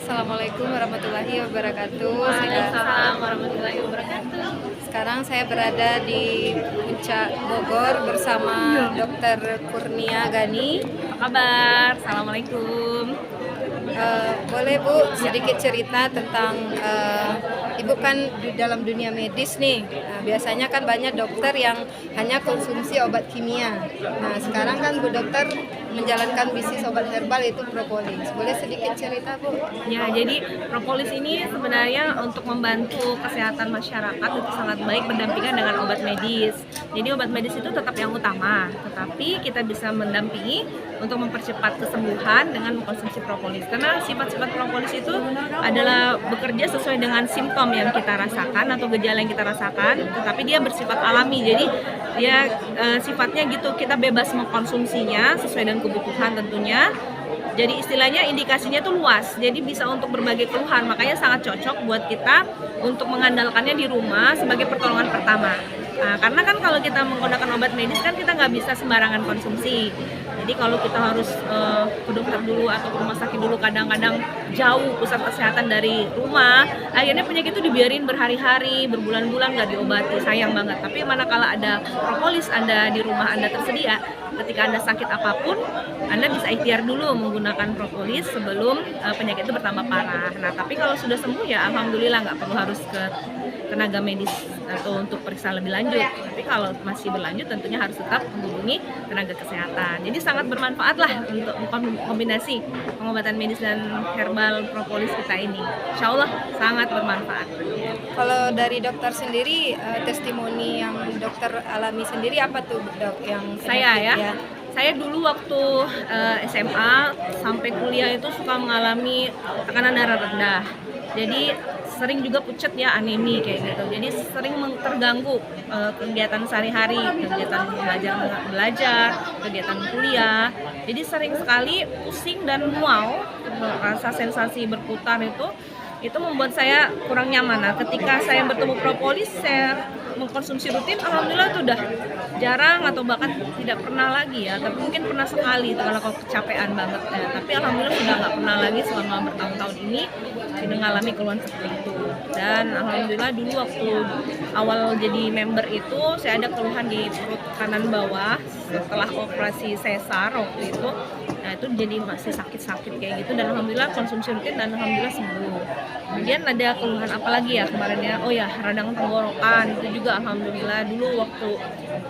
Assalamualaikum warahmatullahi wabarakatuh. Waalaikumsalam warahmatullahi wabarakatuh. Sekarang saya berada di Puncak Bogor bersama Dr. Kurnia Gani. Apa kabar? Assalamualaikum. Boleh Bu sedikit cerita tentang Ibu kan di dalam dunia medis nih. Nah, biasanya kan banyak dokter yang hanya konsumsi obat kimia. Nah, sekarang kan Bu dokter menjalankan bisnis obat herbal itu propolis. Boleh sedikit cerita Bu? Ya, jadi propolis ini sebenarnya untuk membantu kesehatan masyarakat itu sangat baik berdampingan dengan obat medis. Jadi obat medis itu tetap yang utama, tetapi kita bisa mendampingi untuk mempercepat kesembuhan dengan mengkonsumsi propolis. Karena sifat-sifat propolis itu adalah bekerja sesuai dengan simptom yang kita rasakan atau gejala yang kita rasakan, tetapi dia bersifat alami. Jadi dia sifatnya gitu, kita bebas mengkonsumsinya sesuai dengan kebutuhan tentunya. Jadi istilahnya indikasinya itu luas, jadi bisa untuk berbagai keluhan, makanya sangat cocok buat kita untuk mengandalkannya di rumah sebagai pertolongan pertama. Nah, karena kan kalau kita menggunakan obat medis kan kita nggak bisa sembarangan konsumsi. Jadi kalau kita harus ke dokter dulu atau ke rumah sakit dulu, kadang-kadang jauh pusat kesehatan dari rumah, akhirnya penyakit itu dibiarin berhari-hari, berbulan-bulan nggak diobati, sayang banget. Tapi manakala ada propolis Anda di rumah Anda tersedia, ketika Anda sakit apapun, Anda bisa ikhtiar dulu menggunakan propolis sebelum penyakit itu bertambah parah. Nah, tapi kalau sudah sembuh ya alhamdulillah, nggak perlu harus ke tenaga medis atau untuk periksa lebih lanjut. Tapi kalau masih berlanjut tentunya harus tetap menghubungi tenaga kesehatan. Jadi sangat bermanfaat lah untuk kombinasi pengobatan medis dan herbal propolis kita ini. Insya Allah sangat bermanfaat. Kalau dari dokter sendiri, testimoni yang dokter alami sendiri apa tuh dok yang Saya penyakit, ya. Saya dulu waktu SMA sampai kuliah itu suka mengalami tekanan darah rendah. Jadi sering juga pucat ya, anemi kayak gitu. Jadi sering terganggu kegiatan sehari-hari, kegiatan belajar, kegiatan kuliah. Jadi sering sekali pusing dan mual, rasa sensasi berputar itu membuat saya kurang nyaman. Nah, ketika saya bertemu propolis, saya mengkonsumsi rutin, alhamdulillah itu udah jarang atau bahkan tidak pernah lagi ya, tapi mungkin pernah sekali kalau kecapean banget ya. Tapi alhamdulillah sudah nggak pernah lagi selama bertahun-tahun ini tidak mengalami keluhan seperti itu. Dan alhamdulillah dulu waktu awal jadi member itu saya ada keluhan di perut kanan bawah setelah operasi sesar waktu itu. Nah, itu jadi masih sakit-sakit kayak gitu, dan alhamdulillah konsumsi rutin dan alhamdulillah sembuh. Kemudian ada keluhan apa lagi ya kemarin ya, oh ya radang tenggorokan itu juga alhamdulillah. Dulu waktu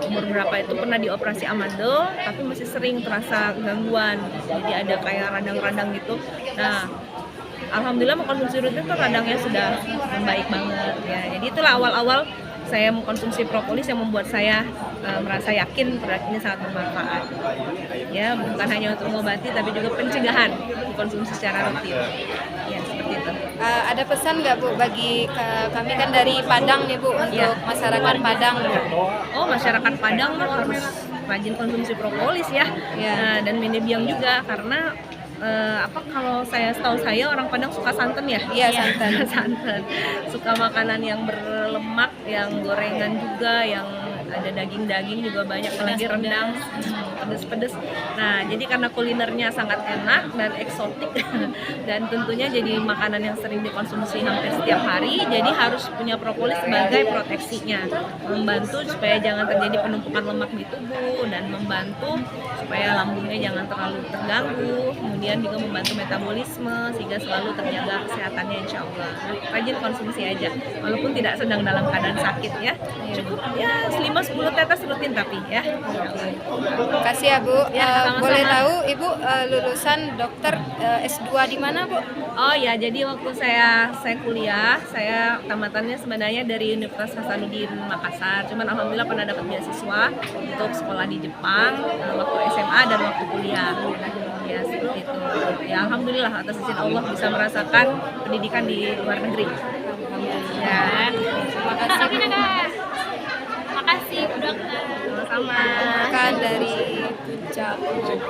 umur berapa itu pernah dioperasi amandel, tapi masih sering terasa gangguan, jadi ada kayak radang-radang gitu. Nah, alhamdulillah mengkonsumsi rutin tuh radangnya sudah membaik banget ya. Jadi itulah awal-awal saya mengkonsumsi propolis yang membuat saya merasa yakin produk ini sangat bermanfaat. Ya, bukan hanya untuk mengobati tapi juga pencegahan konsumsi secara rutin. Ya, seperti itu. Ada pesan nggak Bu bagi kami kan dari Padang nih Bu, untuk Ya. masyarakat Padang Bu? Oh, masyarakat Padang mah harus rajin konsumsi propolis ya. Ya. Nah, dan menebiang juga karena kalau setahu saya orang Padang suka santan ya. Iya, santan. Santan. Suka makanan yang berlemak, yang gorengan juga, yang ada daging-daging juga banyak, apalagi rendang pedes-pedes. Nah, jadi karena kulinernya sangat enak dan eksotik dan tentunya jadi makanan yang sering dikonsumsi hampir setiap hari, jadi harus punya propolis sebagai proteksinya, membantu supaya jangan terjadi penumpukan lemak di tubuh dan membantu supaya lambungnya jangan terlalu terganggu, kemudian juga membantu metabolisme sehingga selalu terjaga kesehatannya insya Allah. Rajin konsumsi aja, walaupun tidak sedang dalam keadaan sakit ya, cukup ya 5-10 tetes rutin tapi ya. Terima kasih ya Bu. Ya, sama-sama. Boleh tahu Ibu lulusan dokter S2 di mana Bu? Oh ya, jadi waktu saya kuliah, saya tamatannya sebenarnya dari Universitas Hasanuddin Makassar. Cuman alhamdulillah pernah dapat beasiswa untuk sekolah di Jepang waktu SMA dan waktu kuliah. Ya, seperti itu. Ya, alhamdulillah atas izin Allah bisa merasakan pendidikan di luar negeri. Ya, Terima kasih. makasih Bu Dokter. Sama-sama. Kan dari Puncak Bogor.